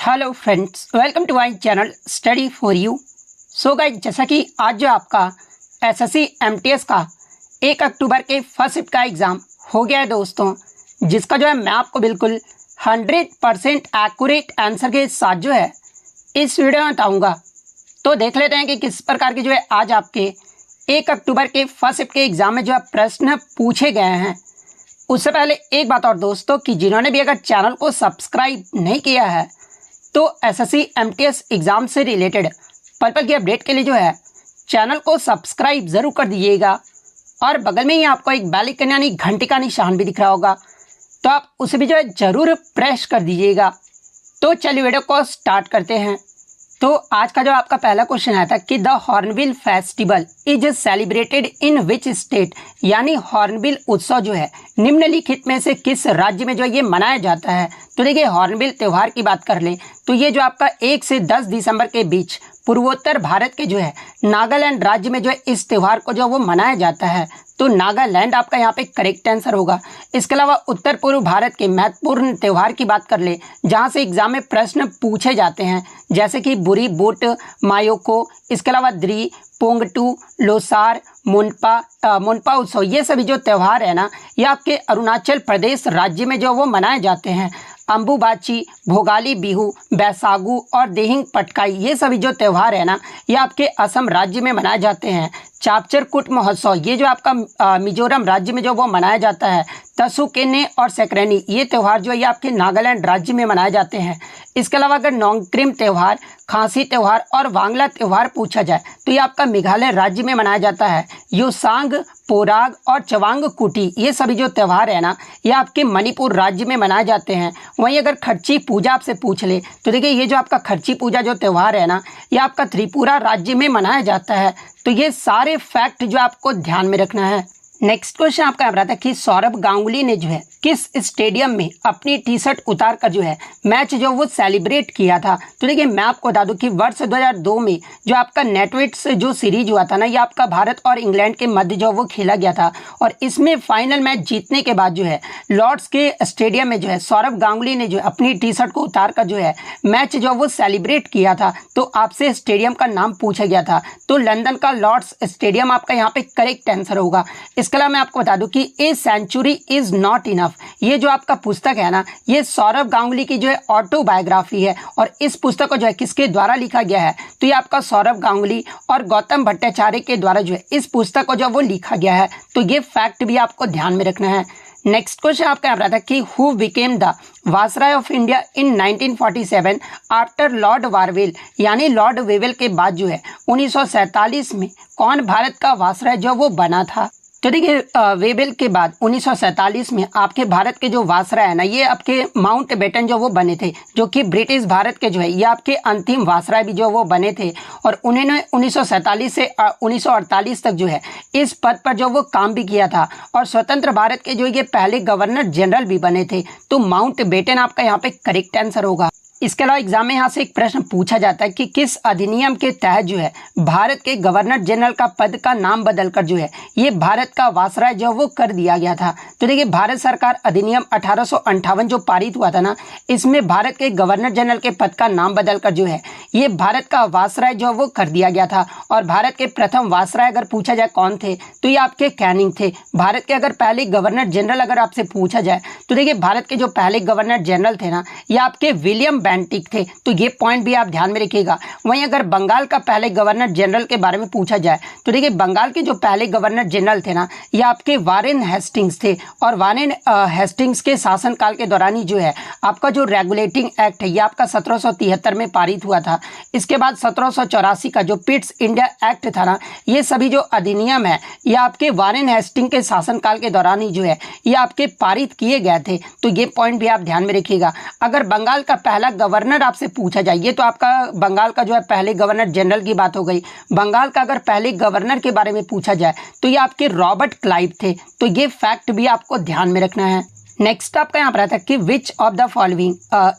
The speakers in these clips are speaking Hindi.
Hello friends, welcome to my channel study for you. So guys, जैसा कि आज जो आपका एसएससी एमटीएस का 1 अक्टूबर के फर्स्ट शिफ्ट का एग्ज़ाम हो गया है दोस्तों, जिसका जो है मैं आपको बिल्कुल 100% एक्यूरेट आंसर के साथ जो है इस वीडियो में बताऊँगा। तो देख लेते हैं कि किस प्रकार के जो है आज आपके 1 अक्टूबर के फर्स्ट शिफ्ट के एग्ज़ाम में जो है प्रश्न पूछे गए हैं। उससे पहले एक बात और दोस्तों, कि जिन्होंने भी अगर चैनल को सब्सक्राइब नहीं किया है तो एसएससी एमटीएस एग्ज़ाम से रिलेटेड पल की अपडेट के लिए जो है चैनल को सब्सक्राइब ज़रूर कर दीजिएगा। और बगल में ही आपको एक बेल आइकन यानी घंटी का निशान भी दिख रहा होगा, तो आप उसे भी जो है ज़रूर प्रेस कर दीजिएगा। तो चलिए वीडियो को स्टार्ट करते हैं। तो आज का जो आपका पहला क्वेश्चन आया था कि the hornbill festival is celebrated in which state, यानी हॉर्नबिल उत्सव जो है निम्नलिखित में से किस राज्य में जो ये मनाया जाता है। तो देखिए, हॉर्नबिल त्यौहार की बात कर लें तो ये जो आपका 1 से 10 दिसंबर के बीच पूर्वोत्तर भारत के जो है नागालैंड राज्य में जो है इस त्यौहार को जो वो मनाया जाता है। तो नागालैंड आपका यहाँ पे करेक्ट आंसर होगा। इसके अलावा उत्तर पूर्व भारत के महत्वपूर्ण त्यौहार की बात कर ले जहाँ से एग्जाम में प्रश्न पूछे जाते हैं, जैसे कि बुरी बूट मायोको, इसके अलावा द्री पोंगटू, लोसार, मोनपा उत्सव, ये सभी जो त्यौहार है ना, ये आपके अरुणाचल प्रदेश राज्य में जो वो मनाए जाते हैं। अंबुबाची, भोगाली बिहू, बैसागु और देहिंग पटकाई, ये सभी जो त्यौहार है ना, ये आपके असम राज्य में मनाए जाते हैं। चापचर कुट महोत्सव, ये जो आपका मिजोरम राज्य में जो वो मनाया जाता है। तसुकेने और सेक्रेनी, ये त्यौहार जो है ये आपके नागालैंड राज्य में मनाए जाते हैं। इसके अलावा अगर नोंगक्रिम त्यौहार, खांसी त्यौहार और वांगला त्यौहार पूछा जाए तो ये आपका मेघालय राज्य में मनाया जाता है। योसांग, पोराग और चवांग कुटी, ये सभी जो त्यौहार है ना, ये आपके मणिपुर राज्य में मनाए जाते हैं। वहीं अगर खर्ची पूजा आपसे पूछ ले तो देखिए, ये जो आपका खर्ची पूजा जो त्यौहार है ना, ये आपका त्रिपुरा राज्य में मनाया जाता है। तो ये सारे फैक्ट जो आपको ध्यान में रखना है। नेक्स्ट क्वेश्चन आपका रहा था कि सौरभ गांगुली ने जो है किस स्टेडियम में अपनी टी शर्ट उतार कर जो है मैच जो वो सेलिब्रेट किया था। तो देखिए, मैं आपको बता दूं कि वर्ष 2002 में जो आपका नेटवेट से जो सीरीज हुआ था ना, ये आपका भारत और इंग्लैंड के मध्य जो वो खेला गया था। और इसमें फाइनल मैच जीतने के बाद जो है लॉर्ड्स के स्टेडियम में जो है सौरभ गांगुली ने जो है अपनी टी शर्ट को उतार कर जो है मैच जो वो सेलिब्रेट किया था। तो आपसे स्टेडियम का नाम पूछा गया था, तो लंदन का लॉर्ड्स स्टेडियम आपका यहाँ पे करेक्ट आंसर होगा। इसके अलावा मैं आपको बता दूं कि a century is not enough, ये जो आपका पुस्तक है ना, ये सौरभ गांगुली की जो है ऑटोबायोग्राफी है। और इस पुस्तक को जो है किसके द्वारा लिखा गया है, तो ये आपका सौरभ गांगुली और गौतम भट्टाचार्य के द्वारा जो है इस पुस्तक को जो वो लिखा गया है। तो ये फैक्ट भी आपको ध्यान में रखना है। नेक्स्ट क्वेश्चन आपका आ रहा था कि who became the viceroy of India in 1947 after lord Wavell, यानी लॉर्ड वेवेल के बाद जो है 1947 में कौन भारत का वायसराय जो वो बना था। तो देखिए, वेवेल के बाद 1947 में आपके भारत के जो वायसराय है ना, ये आपके माउंट बेटन जो वो बने थे, जो कि ब्रिटिश भारत के जो है ये आपके अंतिम वायसराय भी जो वो बने थे। और उन्होंने 1947 से 1948 तक जो है इस पद पर जो वो काम भी किया था। और स्वतंत्र भारत के जो ये पहले गवर्नर जनरल भी बने थे। तो माउंट बेटन आपका यहाँ पे करेक्ट आंसर होगा। इसके अलावा एग्जाम में यहाँ से एक प्रश्न पूछा जाता है कि किस अधिनियम के तहत जो है भारत के गवर्नर जनरल का पद का नाम बदलकर जो है ये भारत का वायसराय जो वो कर दिया गया था। तो देखिए, भारत सरकार अधिनियम 1858 जो पारित हुआ था ना, इसमें भारत के गवर्नर जनरल के पद का नाम बदलकर जो है ये भारत का वायसराय जो वो कर दिया गया था। और भारत के प्रथम वायसराय अगर पूछा जाए कौन थे, तो ये आपके कैनिंग थे। भारत के अगर पहले गवर्नर जनरल अगर आपसे पूछा जाए तो देखिए, भारत के जो पहले गवर्नर जनरल थे ना, ये आपके विलियम बेंटिक थे। तो ये पॉइंट भी आप ध्यान में रखिएगा। वहीं अगर बंगाल का पहले गवर्नर जनरल के बारे में पूछा जाए तो देखिए, बंगाल के जो पहले गवर्नर जनरल थे ना, ये आपके वारेन हेस्टिंग्स थे। और वारेन हेस्टिंग्स के शासनकाल के दौरान ही जो है आपका जो रेगुलेटिंग एक्ट है ये आपका 1773 में पारित हुआ था। इसके बाद 1784 का जो पिट्स इंडिया एक्ट था ना, ये सभी जो अधिनियम है ये आपके वारेन हेस्टिंग के शासनकाल के दौरान ही जो है ये आपके पारित किए गए थे। तो ये पॉइंट भी आप ध्यान में रखिएगा। अगर बंगाल का पहला गवर्नर आपसे पूछा जाए, ये तो आपका बंगाल का जो है पहले गवर्नर जनरल की बात हो गई। बंगाल का अगर पहले गवर्नर के बारे में पूछा जाए तो ये आपके रॉबर्ट क्लाइव थे। तो ये फैक्ट भी आपको ध्यान में रखना है। नेक्स्ट आपका यहाँ पर आता है कि which of the following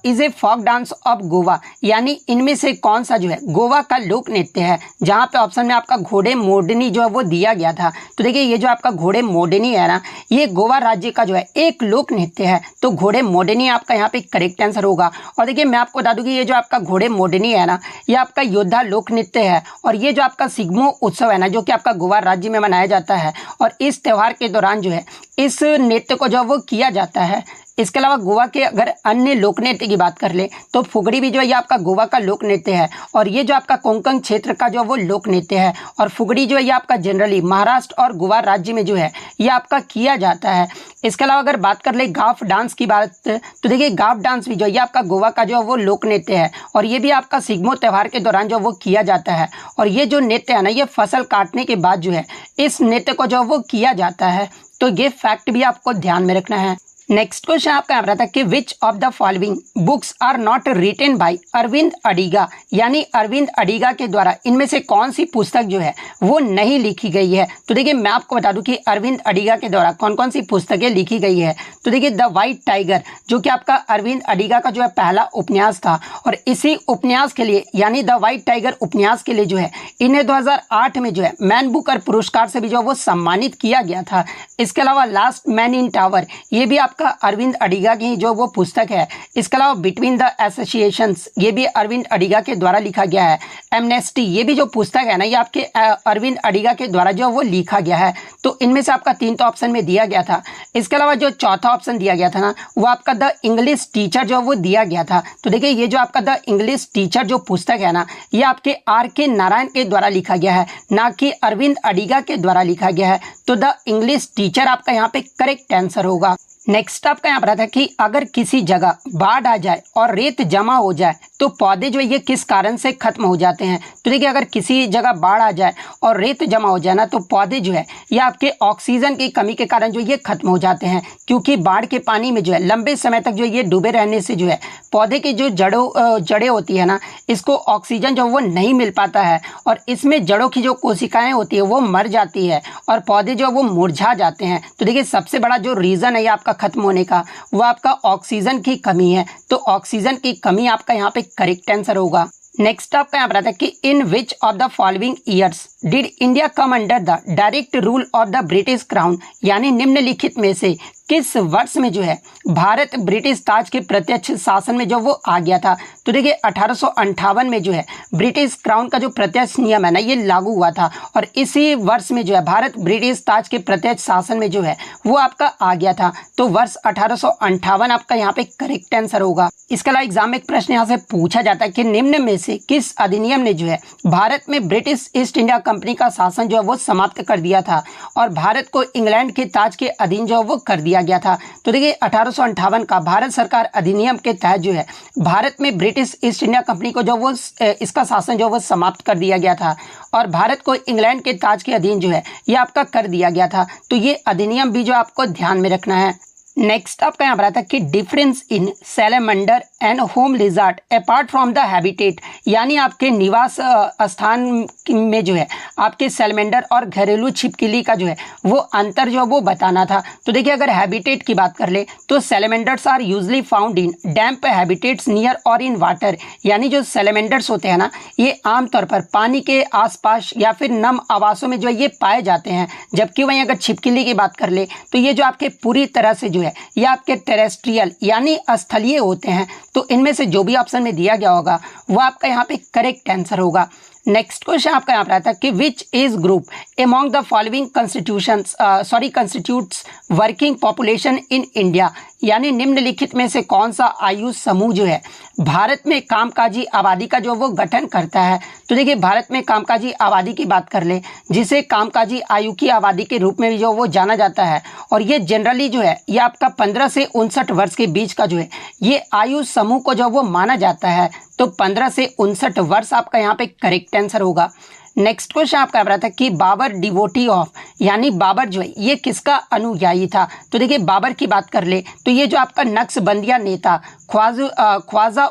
is a Fock dance of Goa, यानी इनमें से कौन सा जो है गोवा का लोक नृत्य है। जहाँ पे ऑप्शन में आपका घोड़े मोडनी जो है वो दिया गया था। तो देखिए ये जो आपका घोड़े मोडनी है ना, ये गोवा राज्य का जो है एक लोक नृत्य है। तो घोड़े मोडनी आपका यहाँ पे करेक्ट आंसर होगा। और देखिए मैं आपको बता दूं कि ये जो आपका घोड़े मोडनी है ना, ये आपका योद्धा लोक नृत्य है। और ये जो आपका सिग्मो उत्सव है ना, जो कि आपका गोवा राज्य में मनाया जाता है। और इस त्यौहार के दौरान जो है इस नृत्य को जो वो किया जाता है। इसके अलावा गोवा के अगर अन्य लोक नृत्य की बात कर ले तो फुगड़ी भी जो है ये आपका गोवा का लोक नृत्य है। और ये जो आपका कोंकण क्षेत्र का जो वो लोक नृत्य है। और फुगड़ी जो है ये आपका जनरली महाराष्ट्र और गोवा राज्य में जो है ये आपका किया जाता है। इसके अलावा अगर बात कर ले गाफ डांस की बात, तो देखिए गाफ डांस भी जो ये आपका गोवा का जो वो लोक नृत्य है। और ये भी आपका सिग्मो त्यौहार के दौरान जो वो किया जाता है। और ये जो नृत्य है ना, ये फसल काटने के बाद जो है इस नृत्य को जो वो किया जाता है। तो ये फैक्ट भी आपको ध्यान में रखना है। नेक्स्ट क्वेश्चन आपका यहाँ था कि which of the following books are not written by Arvind Adiga, यानी अरविंद अडिगा के द्वारा इनमें से कौन सी पुस्तक जो है वो नहीं लिखी गई है। तो देखिए मैं आपको बता दूं कि अरविंद अडिगा के द्वारा कौन कौन सी पुस्तकें लिखी गई है। तो देखिए द वाइट टाइगर जो कि आपका अरविंद अडिगा का जो है पहला उपन्यास था। और इसी उपन्यास के लिए यानी द वाइट टाइगर उपन्यास के लिए जो है इन्हें 2008 में जो है मैन बुकर पुरस्कार से भी जो वो सम्मानित किया गया था। इसके अलावा लास्ट मैन इन टावर ये भी का अरविंद अडिगा की जो वो पुस्तक है। इसके अलावा बिटवीन द एसोसिएशंस ये भी अरविंद अडिगा के द्वारा लिखा गया है। एमनेस्टी ये भी जो पुस्तक है ना, ये आपके अरविंद अडिगा के द्वारा जो वो लिखा गया है। तो इनमें से आपका 3 तो ऑप्शन में दिया गया था। इसके अलावा जो चौथा ऑप्शन दिया गया था ना, वो आपका द इंग्लिश टीचर जो वो दिया गया था। तो देखिए ये जो आपका द इंग्लिश टीचर जो पुस्तक है ना, ये आपके RK नारायण के द्वारा लिखा गया है, ना कि अरविंद अडिगा के द्वारा लिखा गया है। तो द इंग्लिश टीचर आपका यहाँ पे करेक्ट आंसर होगा। नेक्स्ट आपका यहाँ पर था कि अगर किसी जगह बाढ़ आ जाए और रेत जमा हो जाए तो पौधे जो है ये किस कारण से खत्म हो जाते हैं। तो देखिए अगर किसी जगह बाढ़ आ जाए और रेत जमा हो जाए ना, तो पौधे जो है ये आपके ऑक्सीजन की कमी के कारण जो ये खत्म हो जाते हैं। क्योंकि बाढ़ के पानी में जो है लंबे समय तक जो ये डूबे रहने से जो है पौधे की जो जड़ें होती है ना, इसको ऑक्सीजन जो वो नहीं मिल पाता है। और इसमें जड़ों की जो कोशिकाएं होती है वो मर जाती है और पौधे जो वो मुरझा जाते हैं। तो देखिए सबसे बड़ा जो रीज़न है आपका खत्म होने का, वो आपका ऑक्सीजन की कमी है। तो ऑक्सीजन की कमी आपका यहाँ पे करेक्ट आंसर होगा। नेक्स्ट आपका यहाँ पर आता है कि in which of the following years did India come under the direct rule of the British crown, यानी निम्नलिखित में से किस वर्ष में जो है भारत ब्रिटिश ताज के प्रत्यक्ष शासन में जो वो आ गया था। तो देखिए 1858 में जो है ब्रिटिश क्राउन का जो प्रत्यक्ष नियम है ना, ये लागू हुआ था। और इसी वर्ष में जो है भारत ब्रिटिश ताज के प्रत्यक्ष शासन में जो है वो आपका आ गया था। तो वर्ष 1858 आपका यहाँ पे करेक्ट आंसर होगा। इसके अलावा एग्जाम में एक प्रश्न यहाँ से पूछा जाता है कि निम्न में से किस अधिनियम ने जो है भारत में ब्रिटिश ईस्ट इंडिया कंपनी का शासन जो है वो समाप्त कर दिया था और भारत को इंग्लैंड के ताज के अधीन जो है वो कर दिया गया था। तो देखिए 1858 का भारत सरकार अधिनियम के तहत जो है भारत में ब्रिटिश ईस्ट इंडिया कंपनी को जो वो इसका शासन जो वो समाप्त कर दिया गया था और भारत को इंग्लैंड के ताज के अधीन जो है ये आपका कर दिया गया था। तो ये अधिनियम भी जो आपको ध्यान में रखना है। नेक्स्ट आपका यहाँ पर आता है कि difference in salamander and home lizard apart from the habitat, यानी आपके निवास स्थान में जो है आपके सैलेमेंडर और घरेलू छिपकली का जो है वो अंतर जो है वो बताना था। तो देखिए अगर हैबिटेट की बात कर ले तो salamanders are usually found in damp habitats near or in water, यानी जो सैलेमेंडर्स होते हैं ना, ये आमतौर पर पानी के आसपास या फिर नम आवासों में जो है ये पाए जाते हैं। जबकि वहीं अगर छिपकली की बात कर ले तो ये जो आपके पूरी तरह से जो है ये आपके टेरेस्ट्रियल यानी स्थलीय होते हैं। तो इनमें से जो भी ऑप्शन में दिया गया होगा वो आपका यहाँ पे करेक्ट आंसर होगा। नेक्स्ट क्वेश्चन आपका यहाँ पर आता है कि which is group among the following constitutes working population in India, यानी निम्नलिखित में से कौन सा आयु समूह जो है भारत में कामकाजी आबादी का जो वो गठन करता है। तो देखिए भारत में कामकाजी आबादी की बात कर ले, जिसे कामकाजी आयु की आबादी के रूप में भी जो वो जाना जाता है, और ये जनरली जो है ये आपका 15 से 59 वर्ष के बीच का जो है ये आयु समूह को जो वो माना जाता है। तो 15 से 59 वर्ष आपका यहाँ पे करेक्ट आंसर होगा। नेक्स्ट क्वेश्चन आपका आ रहा था कि बाबर डिवोटी ऑफ, यानी बाबर जो है ये किसका अनुयायी था। तो देखिए बाबर की बात कर ले तो ये जो आपका नक्शबंदिया नेता ख्वाजा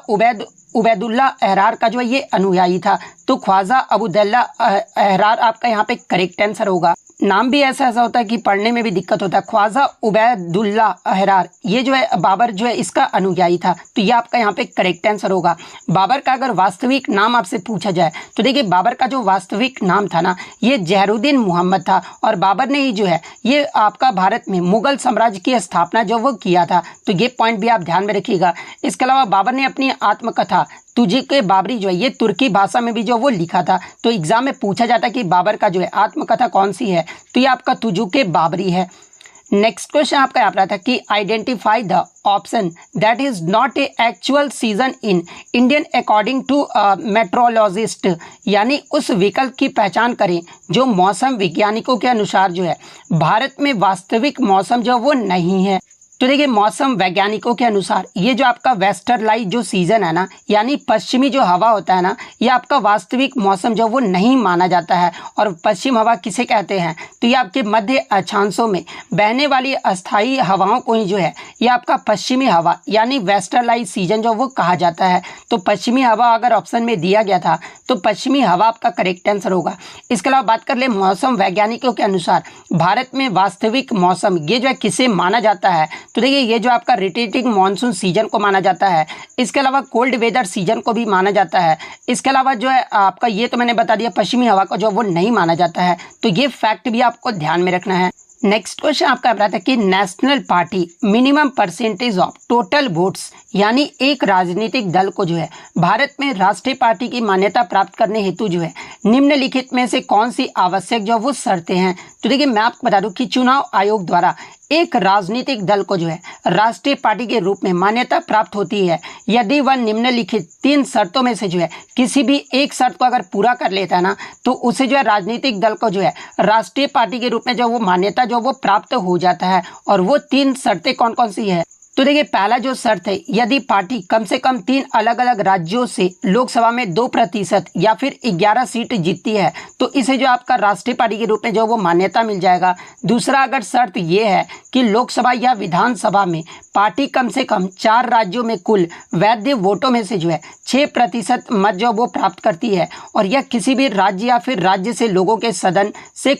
उबैदुल्ला अहरार का जो है ये अनुयायी था। तो ख्वाजा अबूदुल्ला अहरार आपका यहाँ पे करेक्ट आंसर होगा। नाम भी ऐसा होता है कि पढ़ने में भी दिक्कत होता है। ख्वाजा उबैदुल्ला अहरार, ये जो है बाबर जो है इसका अनुयायी था। तो ये आपका यहाँ पे करेक्ट आंसर होगा। बाबर का अगर वास्तविक नाम आपसे पूछा जाए तो देखिए बाबर का जो वास्तविक नाम था ना, ये जहरुद्दीन मोहम्मद था। और बाबर ने ही जो है ये आपका भारत में मुगल साम्राज्य की स्थापना जो वो किया था। तो ये पॉइंट भी आप ध्यान में रखिएगा। इसके अलावा बाबर ने अपनी आत्मकथा तुझे के बाबरी जो है ये तुर्की भाषा में भी जो वो लिखा था। तो एग्जाम में पूछा जाता है कि बाबर का जो है आत्मकथा कौन सी है, तो ये आपका तुझु के बाबरी है। नेक्स्ट क्वेश्चन आपका यहाँ रहा था कि identify the option that is not a actual season in Indian according to metrologist, यानी उस विकल्प की पहचान करें जो मौसम वैज्ञानिकों के अनुसार जो है भारत में वास्तविक मौसम जो वो नहीं है। तो देखिए मौसम वैज्ञानिकों के अनुसार ये जो आपका वेस्टर्लाइज जो सीजन है ना, यानी पश्चिमी जो हवा होता है ना, ये आपका वास्तविक मौसम जो वो नहीं माना जाता है। और पश्चिम हवा किसे कहते हैं, तो ये आपके मध्य अक्षांशों में बहने वाली अस्थायी हवाओं को ही जो है ये आपका पश्चिमी हवा यानी वेस्टर्लाइज सीजन जो वो कहा जाता है। तो पश्चिमी हवा अगर ऑप्शन में दिया गया था तो पश्चिमी हवा आपका करेक्ट आंसर होगा। इसके अलावा बात कर ले मौसम वैज्ञानिकों के अनुसार भारत में वास्तविक मौसम ये जो है किसे माना जाता है, तो देखिए ये जो आपका रोटेटिंग मानसून सीजन को माना जाता है। इसके अलावा कोल्ड वेदर सीजन को भी माना जाता है। इसके अलावा जो है आपका ये तो मैंने बता दिया पश्चिमी हवा को जो वो नहीं माना जाता है। तो ये फैक्ट भी आपको ध्यान में रखना है। नेक्स्ट क्वेश्चन आपका रहा था कि national party minimum percentage of total votes, यानी एक राजनीतिक दल को जो है भारत में राष्ट्रीय पार्टी की मान्यता प्राप्त करने हेतु जो है निम्नलिखित में से कौन सी आवश्यक जो वो शर्तें हैं। तो देखिए मैं आपको बता दूं कि चुनाव आयोग द्वारा एक राजनीतिक दल को जो है राष्ट्रीय पार्टी के रूप में मान्यता प्राप्त होती है यदि वह निम्नलिखित 3 शर्तों में से जो है किसी भी एक शर्त को अगर पूरा कर लेता है ना, तो उसे जो है राजनीतिक दल को जो है राष्ट्रीय पार्टी के रूप में जो वो मान्यता जो वो प्राप्त हो जाता है। और वो 3 शर्तें कौन कौन सी है, तो देखिए पहला जो शर्त है, यदि पार्टी कम से कम 3 अलग अलग राज्यों से लोकसभा में 2% या फिर 11 सीट जीतती है तो इसे जो आपका राष्ट्रीय पार्टी के रूप में जो वो मान्यता मिल जाएगा। दूसरा अगर शर्त ये है कि लोकसभा या विधानसभा में पार्टी कम से कम 4 राज्यों में कुल वैध वोटों में से जो है 6% मत जो वो प्राप्त करती है, और यह किसी भी राज्य या फिर राज्य से लोगों के सदन से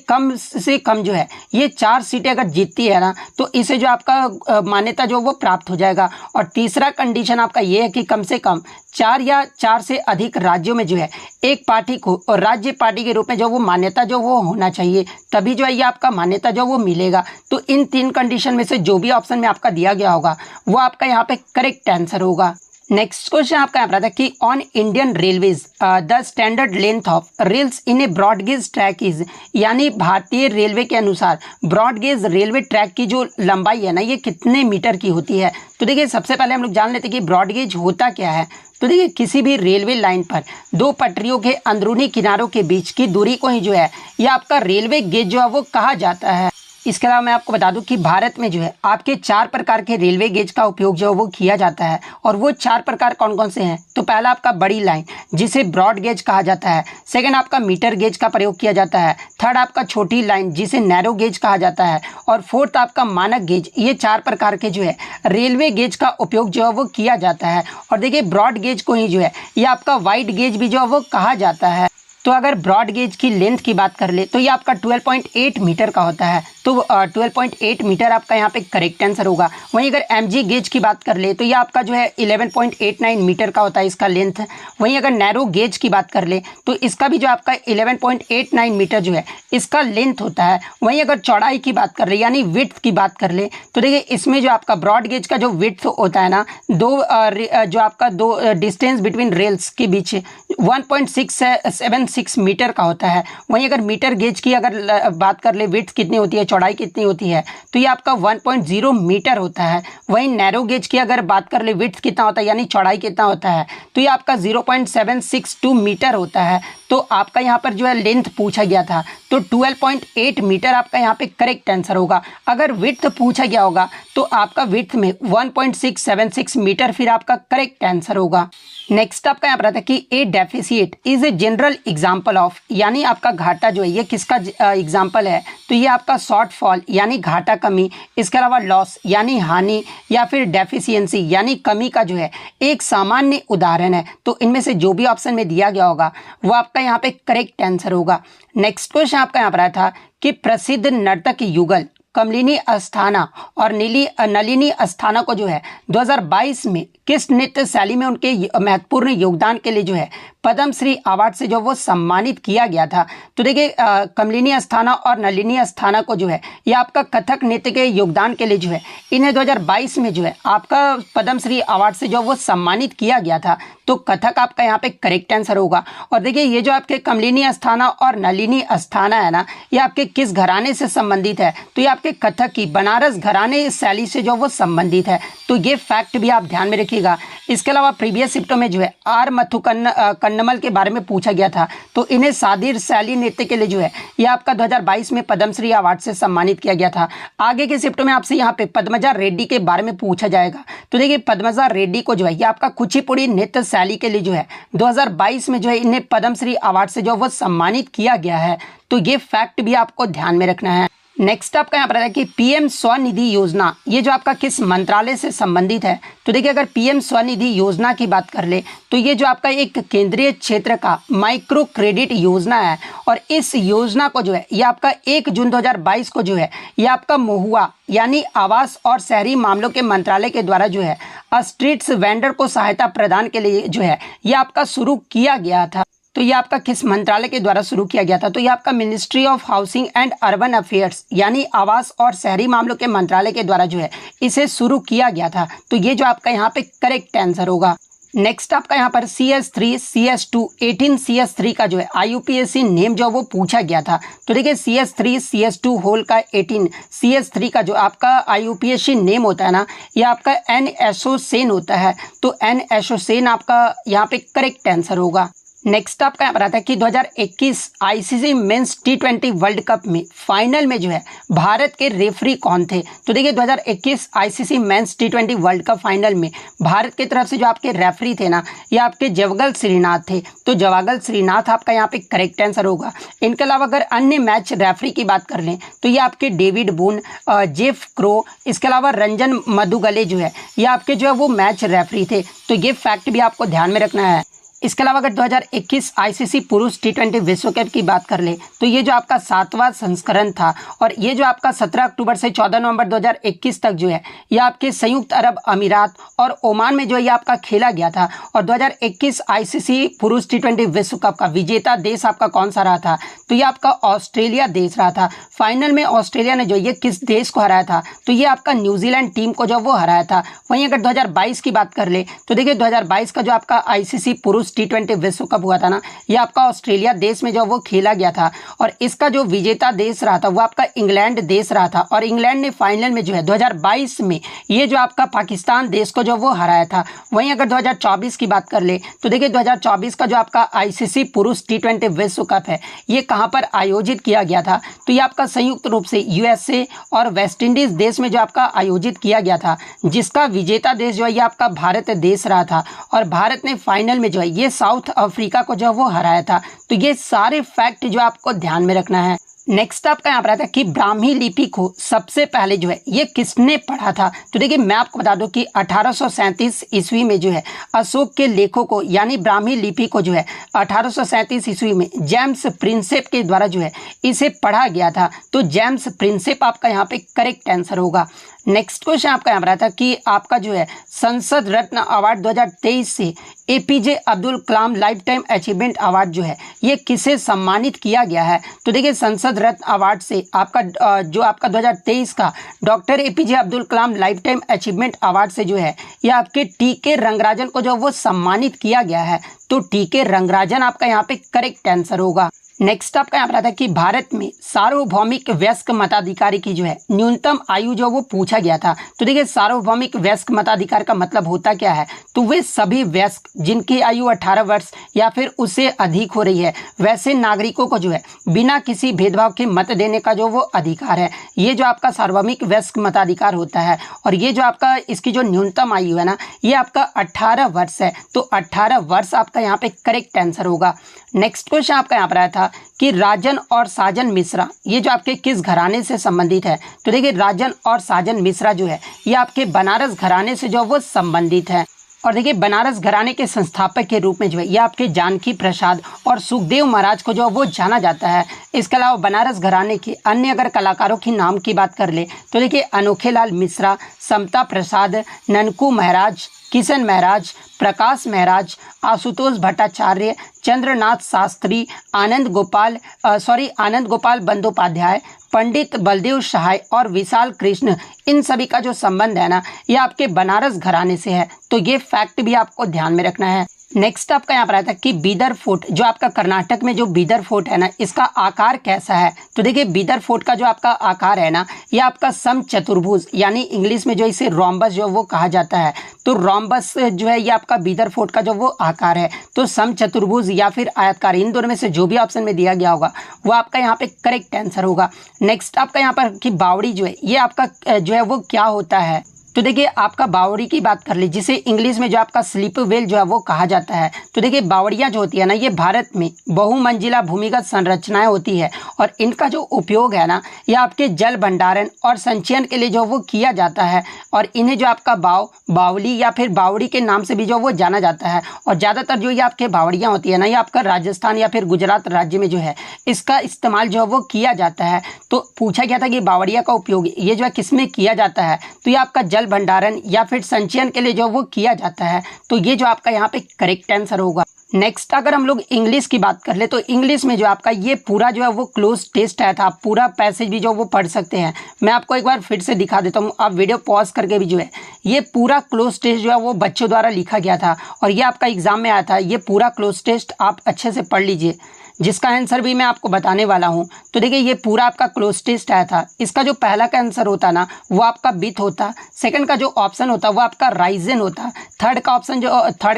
कम जो है ये 4 सीटें अगर जीतती है ना, तो इसे जो आपका मान्यता जो वो प्राप्त हो जाएगा। और तीसरा कंडीशन आपका ये है कि कम से कम 4 या 4 से अधिक राज्यों में जो है एक पार्टी को और राज्य पार्टी के रूप में जो वो मान्यता जो वो होना चाहिए, तभी जो है ये आपका मान्यता जो वो मिलेगा। तो इन 3 कंडीशन में से जो भी ऑप्शन में आपका दिया गया होगा वो आपका यहाँ पे करेक्ट आंसर होगा। नेक्स्ट क्वेश्चन आपका यहाँ पर था कि on Indian railways the standard length of rails in A broad gauge track is, यानी भारतीय रेलवे के अनुसार ब्रॉडगेज रेलवे ट्रैक की जो लंबाई है ना ये कितने मीटर की होती है। तो देखिए सबसे पहले हम लोग जान लेते हैं कि ब्रॉडगेज होता क्या है। तो देखिए किसी भी रेलवे लाइन पर 2 पटरियों के अंदरूनी किनारों के बीच की दूरी को ही जो है ये आपका रेलवे गेज जो है वो कहा जाता है। इसके अलावा मैं आपको बता दूं कि भारत में जो है आपके 4 प्रकार के रेलवे गेज का उपयोग जो है वो किया जाता है। और वो 4 प्रकार कौन कौन से हैं, तो पहला आपका बड़ी लाइन जिसे ब्रॉड गेज कहा जाता है। सेकंड आपका मीटर गेज का प्रयोग किया जाता है। थर्ड आपका छोटी लाइन जिसे नैरो गेज कहा जाता है। और फोर्थ आपका मानक गेज। ये 4 प्रकार के जो है रेलवे गेज का उपयोग जो है वो किया जाता है। और देखिए ब्रॉड गेज को ही जो है ये आपका वाइड गेज भी जो है वो कहा जाता है। तो अगर ब्रॉड गेज की लेंथ की बात कर ले तो ये आपका 12.8 मीटर का होता है। तो 12.8 मीटर आपका यहाँ पे करेक्ट आंसर होगा। वहीं अगर एमजी गेज की बात कर ले तो ये आपका जो है 11.89 मीटर का होता है इसका लेंथ। वहीं अगर नैरो गेज की बात कर ले तो इसका भी जो आपका 11.89 मीटर जो है इसका लेंथ होता है। वहीं अगर चौड़ाई की बात कर ले यानी विड्थ की बात कर ले तो देखिए इसमें जो आपका ब्रॉड गेज का जो विड्थ होता है ना, जो आपका 2 डिस्टेंस बिटवीन रेल्स के बीच 1.676 मीटर का होता है। वहीं अगर मीटर गेज की अगर बात कर ले विड्थ कितनी होती है, चौड़ाई कितनी होती है, तो ये आपका 1.0 मीटर होता है। वहीं नैरो गेज की अगर बात कर ले विड्थ कितना होता है यानी चौड़ाई कितना होता है, तो ये आपका 0.762 मीटर होता है। तो आपका यहाँ पर जो है लेंथ पूछा गया था तो 12.8 मीटर आपका यहाँ पे करेक्ट आंसर होगा। अगर विड्थ पूछा गया होगा तो आपका विड्थ में 1.676 मीटर फिर आपका करेक्ट आंसर होगा। नेक्स्ट आपका यहाँ पर आता है कि a deficit is a general example of, यानी आपका घाटा जो है ये किसका एग्जाम्पल है, तो ये आपका शॉर्टफॉल यानी घाटा कमी, इसके अलावा लॉस यानी हानि, या फिर डेफिशिएंसी यानी कमी का जो है एक सामान्य उदाहरण है। तो इनमें से जो भी ऑप्शन में दिया गया होगा वो आपका यहाँ पे करेक्ट आंसर होगा। नेक्स्ट क्वेश्चन आपका यहाँ पर आया था कि प्रसिद्ध नर्तक युगल कमलिनी अस्थाना और नलिनी अस्थाना को जो है 2022 में किस नृत्य शैली में उनके महत्वपूर्ण योगदान के लिए जो है पद्मश्री अवार्ड से जो वो सम्मानित किया गया था। तो देखिए कमलिनी अस्थाना और नलिनी अस्थाना को जो है ये आपका कथक नृत्य के योगदान के लिए जो है इन्हें 2022 में जो है आपका पद्मश्री अवार्ड से जो वो सम्मानित किया गया था। तो कथक आपका यहाँ पे करेक्ट आंसर होगा। और देखिए ये जो आपके कमलिनी अस्थाना और नलिनी अस्थाना है ना, ये आपके किस घराने से संबंधित है? तो ये आपके कथक की बनारस घराने शैली से जो वो संबंधित है। तो ये फैक्ट भी आप ध्यान में रखिएगा। इसके अलावा प्रीवियस शिफ्टों में जो है आर मथुकन्नमल के बारे में पूछा गया था। तो इन्हें सादिर शैली नृत्य के लिए जो है ये आपका 2022 में पद्मश्री अवार्ड से सम्मानित किया गया था। आगे के शिफ्टों में आपसे यहाँ पे पद्मजा रेड्डी के बारे में पूछा जाएगा। तो देखिए पद्मजा रेड्डी को जो है ये आपका कुचिपुड़ी नृत्य शैली के लिए जो है 2022 में जो है इन्हें पद्मश्री अवार्ड से जो वो सम्मानित किया गया है। तो ये फैक्ट भी आपको ध्यान में रखना है। नेक्स्ट आपका यहाँ पर है कि पीएम स्वनिधि योजना ये जो आपका किस मंत्रालय से संबंधित है? तो देखिए अगर पीएम स्वनिधि योजना की बात कर ले तो ये जो आपका एक केंद्रीय क्षेत्र का माइक्रो क्रेडिट योजना है। और इस योजना को जो है ये आपका 1 जून 2022 को जो है ये आपका महुआ यानी आवास और शहरी मामलों के मंत्रालय के द्वारा जो है स्ट्रीट्स वेंडर को सहायता प्रदान के लिए जो है ये आपका शुरू किया गया था। तो ये आपका किस मंत्रालय के द्वारा शुरू किया गया था? तो ये आपका ministry of housing and urban affairs यानी आवास और शहरी मामलों के मंत्रालय के द्वारा जो है इसे शुरू किया गया था। तो ये जो आपका यहाँ पे करेक्ट आंसर होगा। नेक्स्ट आपका यहाँ पर CS3 CS2 18 CS3 का जो है IUPAC नेम जो वो पूछा गया था। तो देखिए CS3 CS2 होल का 18 CS3 का जो आपका IUPAC नेम होता है ना, ये आपका N एसोसेन होता है। तो N एसोसेन आपका यहाँ पे करेक्ट आंसर होगा। नेक्स्ट आपका यहाँ पर आता है कि 2021 ICC men's T20 world cup में फाइनल में जो है भारत के रेफरी कौन थे? तो देखिए 2021 ICC men's T20 world cup final में भारत की तरफ से जो आपके रेफरी थे ना, ये आपके जवागल श्रीनाथ थे। तो जवागल श्रीनाथ आपका यहाँ पे करेक्ट आंसर होगा। इनके अलावा अगर अन्य मैच रेफरी की बात कर लें तो ये आपके डेविड बून, जेफ क्रो, इसके अलावा रंजन मधुगले जो है ये आपके जो है वो मैच रेफरी थे। तो ये फैक्ट भी आपको ध्यान में रखना है। इसके अलावा अगर 2021 ICC पुरुष T20 विश्व कप की बात कर ले तो ये जो आपका 7वां संस्करण था और ये जो आपका 17 अक्टूबर से 14 नवंबर 2021 तक जो है ये आपके संयुक्त अरब अमीरात और ओमान में जो है ये आपका खेला गया था। और 2021 ICC पुरुष T20 विश्व कप का विजेता देश आपका कौन सा रहा था? तो ये आपका ऑस्ट्रेलिया देश रहा था। फाइनल में ऑस्ट्रेलिया ने जो ये किस देश को हराया था? तो ये आपका न्यूजीलैंड टीम को जो वो हराया था। वहीं अगर 2022 की बात कर ले तो देखिए 2022 का जो आपका ICC पुरुष T20 विश्व कप हुआ था ना, ये आपका ऑस्ट्रेलिया देश में जो वो खेला गया था। और इसका जो विजेता देश रहा था वो आपका इंग्लैंड देश रहा था। और इंग्लैंड ने फाइनल में जो है 2022 में ये जो आपका पाकिस्तान देश को जो वो हराया था। वहीं अगर 2024 की बात कर ले तो देखिए 2024 का जो आपका ICC पुरुष T20 विश्व कप है ये कहाँ पर आयोजित किया गया था? तो ये आपका संयुक्त रूप से USA और वेस्ट इंडीज देश में जो आपका आयोजित किया गया था, जिसका विजेता देश जो है ये आपका भारत देश रहा था। और भारत ने फाइनल में जो है ये साउथ अफ्रीका को जो वो हराया था। तो ये सारे फैक्ट जो आपको ध्यान में रखना है। नेक्स्ट आपका यहाँ पर आता है कि ब्राह्मी लिपि को सबसे पहले जो है ये किसने पढ़ा था? तो देखिए मैं आपको बता दूं कि 1837 ईस्वी में जो है अशोक के लेखों को यानी ब्राह्मी लिपि को जो है 1837 ईस्वी में जेम्स प्रिंसेप के द्वारा जो है इसे पढ़ा गया था। तो जेम्स प्रिंसेप आपका यहाँ पे करेक्ट आंसर होगा। नेक्स्ट क्वेश्चन आपका यहाँ पर आता है कि आपका जो है संसद रत्न अवार्ड 2023 से APJ Abdul Kalam life time achievement award जो है ये किसे सम्मानित किया गया है? तो देखिए संसद रत्न अवार्ड से आपका जो आपका 2023 का doctor APJ Abdul Kalam life time achievement award से जो है ये आपके TK रंगराजन को जो वो सम्मानित किया गया है। तो TK रंगराजन आपका यहाँ पे करेक्ट आंसर होगा। नेक्स्ट आपका यहाँ पर आता है कि भारत में सार्वभौमिक वयस्क मताधिकारी की जो है न्यूनतम आयु जो वो पूछा गया था। तो देखिए सार्वभौमिक वयस्क मताधिकार का मतलब होता क्या है? तो वे सभी वयस्क जिनकी आयु 18 वर्ष या फिर उससे अधिक हो रही है वैसे नागरिकों को जो है बिना किसी भेदभाव के मत देने का जो वो अधिकार है, ये जो आपका सार्वभौमिक वयस्क मताधिकार होता है। और ये जो आपका इसकी जो न्यूनतम आयु है ना, ये आपका 18 वर्ष है। तो 18 वर्ष आपका यहाँ पे करेक्ट आंसर होगा। नेक्स्ट क्वेश्चन आपका यहाँ पर आया था कि राजन और साजन मिश्रा ये जो आपके किस घराने से संबंधित है? तो देखिए राजन और साजन मिश्रा जो है ये आपके बनारस घराने से जो वो संबंधित है। और देखिए बनारस घराने के संस्थापक के रूप में जो है ये आपके जानकी प्रसाद और सुखदेव महाराज को जो वो जाना जाता है। इसके अलावा बनारस घराने के अन्य अगर कलाकारों के नाम की बात कर ले तो देखिए अनोखेलाल मिश्रा, समता प्रसाद, ननकू महाराज, किशन महाराज, प्रकाश महाराज, आशुतोष भट्टाचार्य, चंद्रनाथ शास्त्री, आनंद गोपाल बंदोपाध्याय, पंडित बलदेव सहाय और विशाल कृष्ण, इन सभी का जो संबंध है ना ये आपके बनारस घराने से है। तो ये फैक्ट भी आपको ध्यान में रखना है। नेक्स्ट आपका यहाँ पर आता है कि बीदर फोर्ट, जो आपका कर्नाटक में जो बीदर फोर्ट है ना इसका आकार कैसा है। तो देखिए बीदर फोर्ट का जो आपका आकार है ना ये आपका समचतुर्भुज, यानी इंग्लिश में जो इसे रोम्बस जो वो कहा जाता है। तो रोम्बस जो है ये आपका बीदर फोर्ट का जो वो आकार है। तो समचतुर्भुज या फिर आयतकार, इन दोनों में से जो भी ऑप्शन में दिया गया होगा वो आपका यहाँ पे करेक्ट आंसर होगा। नेक्स्ट आपका यहाँ पर कि बावड़ी जो है ये आपका जो है वो क्या होता है। तो देखिए आपका बावड़ी की बात कर ली, जिसे इंग्लिश में जो आपका स्लीप वेल जो है वो कहा जाता है। तो देखिए बावड़ियाँ जो होती है ना ये भारत में बहुमंजिला भूमिगत संरचनाएं होती है और इनका जो उपयोग है ना ये आपके जल भंडारण और संचयन के लिए जो वो किया जाता है। और इन्हें जो आपका बावली या फिर बावड़ी के नाम से भी जो वो जाना जाता है। और ज़्यादातर जो ये आपके बावड़ियाँ होती है ना ये आपका राजस्थान या फिर गुजरात राज्य में जो है इसका इस्तेमाल जो है वो किया जाता है। तो पूछा गया था कि बावड़िया का उपयोग ये जो है किस में किया जाता है, तो ये आपका जल भंडारण या फिर संचयन के लिए जो वो किया जाता है। तो ये जो आपका यहाँ पे करेक्ट आंसर होगा। नेक्स्ट अगर हम लोग इंग्लिश की बात कर ले तो इंग्लिश में जो आपका ये पूरा जो है वो क्लोज टेस्ट आया था। आप पूरा पैसेज भी जो वो पढ़ सकते हैं। मैं आपको एक बार फिर से दिखा देता हूँ, आप वीडियो पॉज करके भी जो है ये पूरा क्लोज टेस्ट जो है वो बच्चों द्वारा लिखा गया था और ये आपका एग्जाम में आया था। ये पूरा क्लोज टेस्ट आप अच्छे से पढ़ लीजिए, जिसका आंसर भी मैं आपको बताने वाला हूं। तो देखिए ये पूरा आपका क्लोज टेस्ट आया था। इसका जो पहला का आंसर होता ना वो आपका बिथ होता, सेकंड का जो ऑप्शन होता वो आपका राइजन होता, थर्ड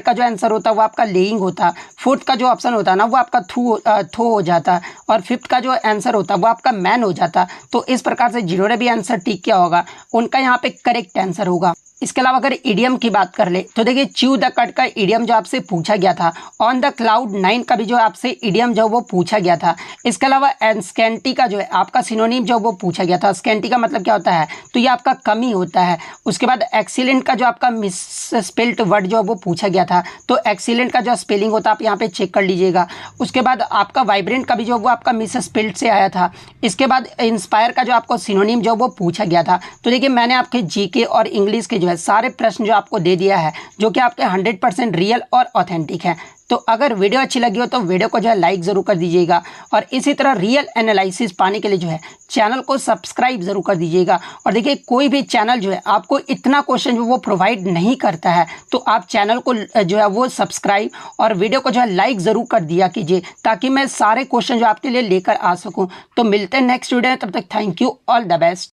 का जो आंसर होता वो आपका लेइंग होता, फोर्थ का जो ऑप्शन होता ना वो आपका थो हो जाता और फिफ्थ का जो आंसर होता वो आपका मैन हो जाता। तो इस प्रकार से जिन्होंने भी आंसर टिक किया होगा उनका यहाँ पे करेक्ट आंसर होगा। इसके अलावा अगर इडियम की बात कर ले तो देखिए च्यू द कट का इडियम जो आपसे पूछा गया था, ऑन द क्लाउड 9 का भी जो आपसे इडियम जो वो पूछा गया था। इसके अलावा एनस्केंटी का जो है आपका सिनोनिम जो वो पूछा गया था। स्केंटी का मतलब क्या होता है, तो ये आपका कमी होता है। उसके बाद एक्सीलेंट का जो आपका मिस स्पेल्ट वर्ड जो वो पूछा गया था, तो एक्सीलेंट का जो स्पेलिंग होता है आप यहाँ पे चेक कर लीजिएगा। उसके बाद आपका वाइब्रेंट का भी जो वो आपका मिस स्पेल्ट से आया था। इसके बाद इंस्पायर का जो आपको सिनोनिम जो वो पूछा गया था। तो देखिए मैंने आपके जीके और इंग्लिश के जो है सारे प्रश्न जो आपको दे दिया है जो कि आपके 100% रियल और ऑथेंटिक है। तो अगर वीडियो अच्छी लगी हो तो वीडियो को जो है लाइक ज़रूर कर दीजिएगा और इसी तरह रियल एनालिसिस पाने के लिए जो है चैनल को सब्सक्राइब ज़रूर कर दीजिएगा। और देखिए कोई भी चैनल जो है आपको इतना क्वेश्चन जो वो प्रोवाइड नहीं करता है, तो आप चैनल को जो है वो सब्सक्राइब और वीडियो को जो है लाइक ज़रूर कर दिया कीजिए ताकि मैं सारे क्वेश्चन जो आपके लिए लेकर आ सकूँ। तो मिलते हैं नेक्स्ट वीडियो में, तब तक thank you, all the best.